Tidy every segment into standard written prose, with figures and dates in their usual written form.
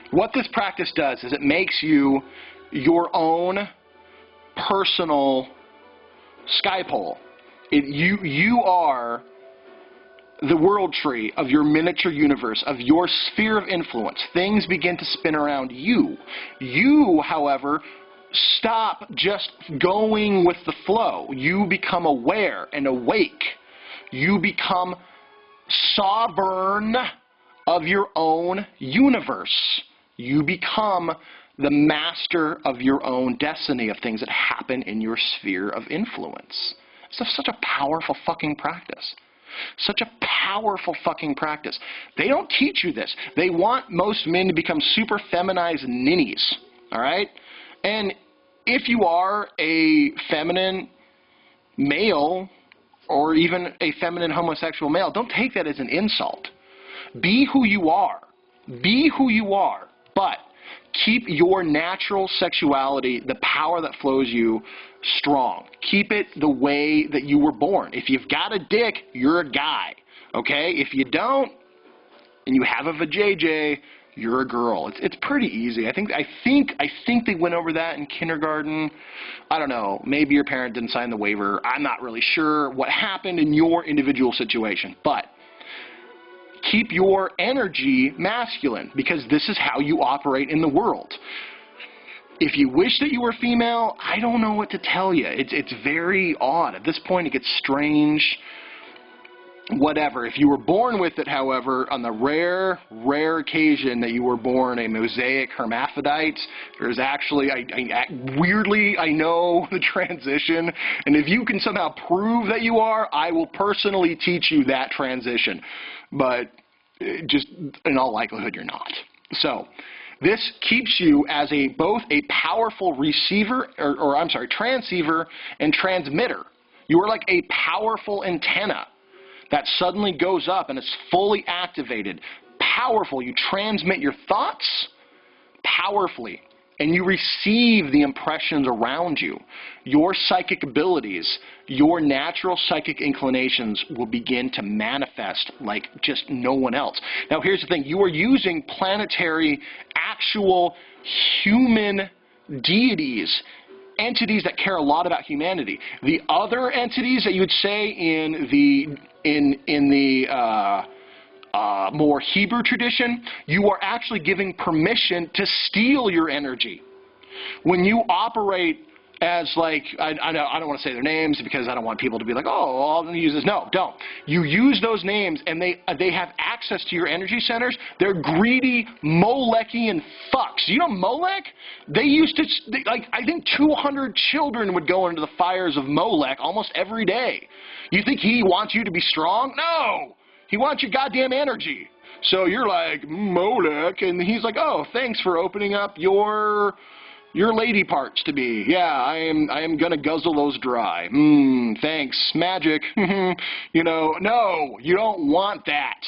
What this practice does is it makes you your own personal sky pole. You are the world tree of your miniature universe, of your sphere of influence. Things begin to spin around you. You, however, stop just going with the flow. You become aware and awake. You become sovereign of your own universe. You become the master of your own destiny, of things that happen in your sphere of influence. It's such a powerful fucking practice. Such a powerful fucking practice. They don't teach you this. They want most men to become super feminized ninnies. All right? And if you are a feminine male or even a feminine homosexual male, don't take that as an insult. Be who you are. Be who you are. But keep your natural sexuality, the power that flows you, strong. Keep it the way that you were born. If you've got a dick, you're a guy. Okay? If you don't, and you have a vajayjay, you're a girl. It's pretty easy. I think they went over that in kindergarten. I don't know. Maybe your parent didn't sign the waiver. I'm not really sure what happened in your individual situation. But keep your energy masculine, because this is how you operate in the world. If you wish that you were female, I don't know what to tell you. It's very odd. At this point, it gets strange. Whatever. If you were born with it, however, on the rare occasion that you were born a mosaic hermaphrodite, there's actually, weirdly, I know the transition, and if you can somehow prove that you are, I will personally teach you that transition. But just in all likelihood, you're not. So this keeps you as both a powerful receiver, transceiver and transmitter. You are like a powerful antenna that suddenly goes up and is fully activated. Powerful. You transmit your thoughts powerfully, and you receive the impressions around you. Your psychic abilities, your natural psychic inclinations will begin to manifest like just no one else. Now, here's the thing. You are using planetary, actual human deities, entities that care a lot about humanity. The other entities that you would say in the more Hebrew tradition, you are actually giving permission to steal your energy. When you operate as like, I don't want to say their names because I don't want people to be like, oh, all I'm going to use this. No, don't. You use those names and they have access to your energy centers. They're greedy Molekian fucks. You know Molech? They used to, I think 200 children would go into the fires of Molech almost every day. You think he wants you to be strong? No! He wants your goddamn energy. So you're like, Molech, and he's like, oh, thanks for opening up your lady parts to me. Yeah, I am gonna guzzle those dry. Thanks, magic. You know, no, you don't want that.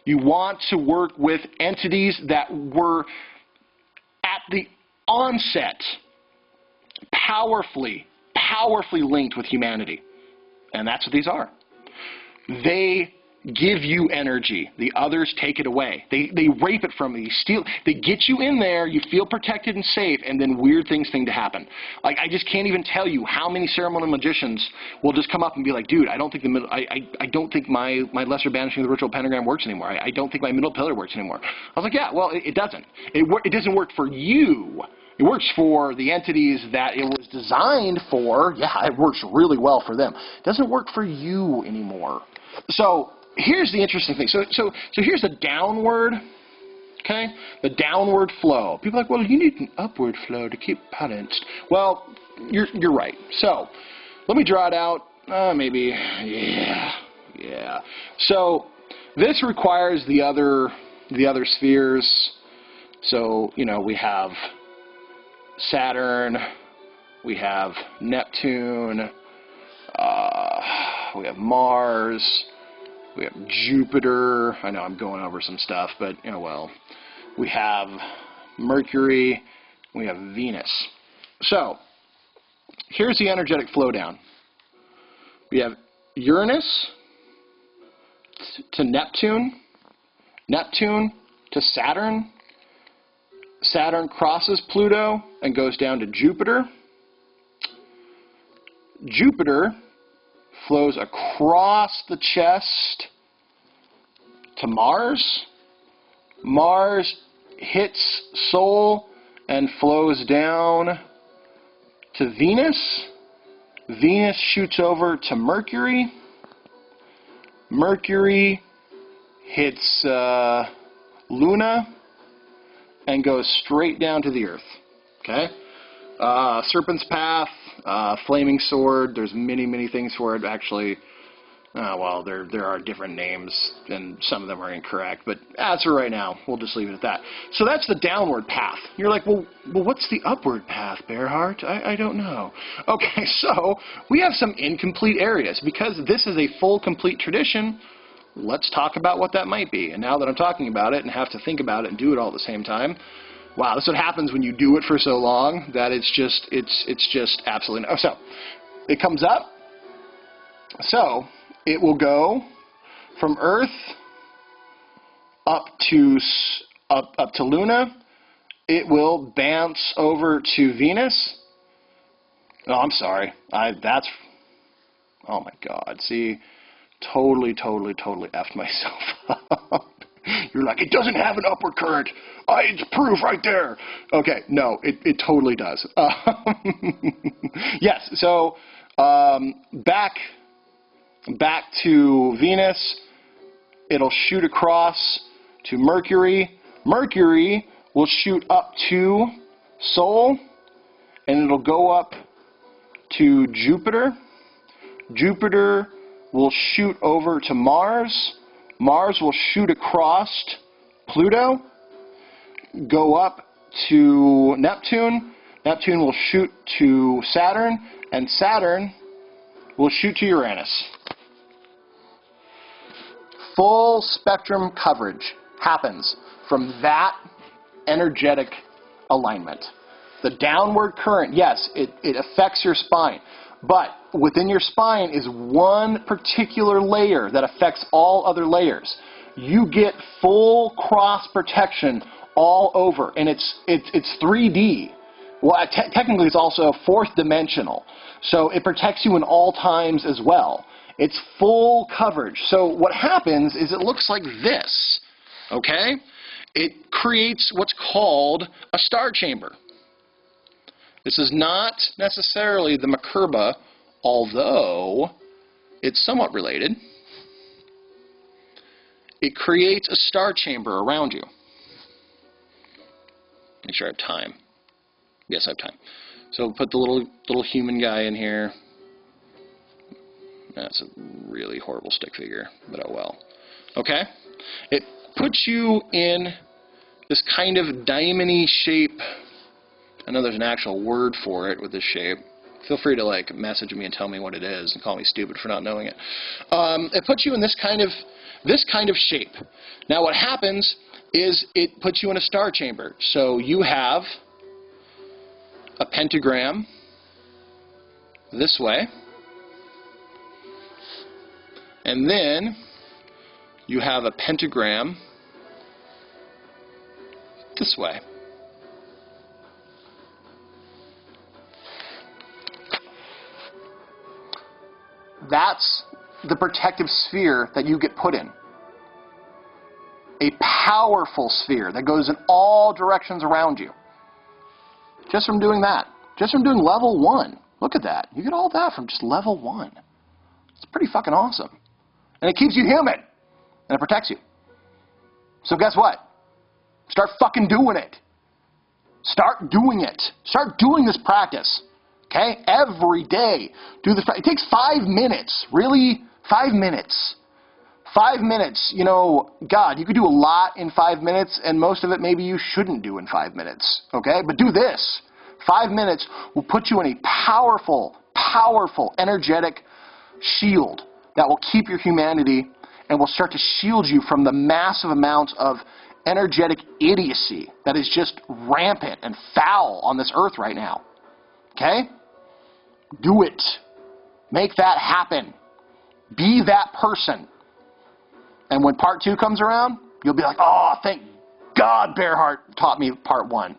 You want to work with entities that were at the onset powerfully linked with humanity. And that's what these are. They give you energy. The others take it away. They rape it from you. Steal. They get you in there. You feel protected and safe, and then weird things seem to happen. Like, I just can't even tell you how many ceremonial magicians will just come up and be like, dude, I don't think I don't think my lesser banishing of the ritual pentagram works anymore. I don't think my middle pillar works anymore. I was like, yeah, well, it doesn't. It doesn't work for you. It works for the entities that it was designed for. Yeah, it works really well for them. It doesn't work for you anymore. So here's the interesting thing. So here's the downward, okay? The downward flow. People are like, well, you need an upward flow to keep balanced. Well, you're right. So let me draw it out. Maybe, yeah. So this requires the other spheres. So, you know, we have Saturn, we have Neptune, we have Mars, we have Jupiter. I know I'm going over some stuff, but, you know, well, we have Mercury, we have Venus. So here's the energetic flow down. We have Uranus to Neptune, Neptune to Saturn, Saturn crosses Pluto and goes down to Jupiter. Jupiter flows across the chest to Mars. Mars hits Sol and flows down to Venus. Venus shoots over to Mercury. Mercury hits Luna and goes straight down to the Earth. Okay? Serpent's Path, Flaming Sword, there's many, many things for it. Actually, well, there are different names, and some of them are incorrect. But as for right now, we'll just leave it at that. So that's the downward path. You're like, well what's the upward path, Bearheart? I don't know. Okay, so we have some incomplete areas. Because this is a full, complete tradition, let's talk about what that might be. And now that I'm talking about it and have to think about it and do it all at the same time, wow, this is what happens when you do it for so long that it's just absolutely no. So it comes up. So it will go from Earth up to Luna. It will bounce over to Venus. Oh, I'm sorry. Oh my God. See, totally effed myself up. You're like, it doesn't have an upward current. It's proof right there. Okay, no, it totally does. Yes, so back to Venus, it'll shoot across to Mercury. Mercury will shoot up to Sol, and it'll go up to Jupiter. Jupiter will shoot over to Mars. Mars will shoot across Pluto, go up to Neptune. Neptune will shoot to Saturn, and Saturn will shoot to Uranus. Full spectrum coverage happens from that energetic alignment. The downward current, yes, it affects your spine. But within your spine is one particular layer that affects all other layers. You get full cross protection all over, and it's 3D. Well, technically it's also fourth dimensional, so it protects you in all times as well. It's full coverage. So what happens is it looks like this, okay? It creates what's called a star chamber. This is not necessarily the Makerba, although it's somewhat related. It creates a star chamber around you. Make sure I have time. Yes, I have time. So we'll put the little human guy in here. That's a really horrible stick figure, but oh well. Okay? It puts you in this kind of diamond-y shape. I know there's an actual word for it with this shape. Feel free to message me and tell me what it is and call me stupid for not knowing it. It puts you in this kind of shape. Now what happens is it puts you in a star chamber. So you have a pentagram this way, and then you have a pentagram this way. That's the protective sphere that you get put in. A powerful sphere that goes in all directions around you. Just from doing that. Just from doing level 1. Look at that. You get all that from just level 1. It's pretty fucking awesome. And it keeps you human. And it protects you. So guess what? Start fucking doing it. Start doing it. Start doing this practice. Okay? Every day. Do this. It takes 5 minutes. Really? 5 minutes. 5 minutes. You know, God, you could do a lot in 5 minutes, and most of it maybe you shouldn't do in 5 minutes. Okay? But do this. 5 minutes will put you in a powerful, powerful, energetic shield that will keep your humanity and will start to shield you from the massive amounts of energetic idiocy that is just rampant and foul on this earth right now. Okay? Do it. Make that happen. Be that person. And when part 2 comes around, you'll be like, oh, thank God, Bearheart taught me part 1.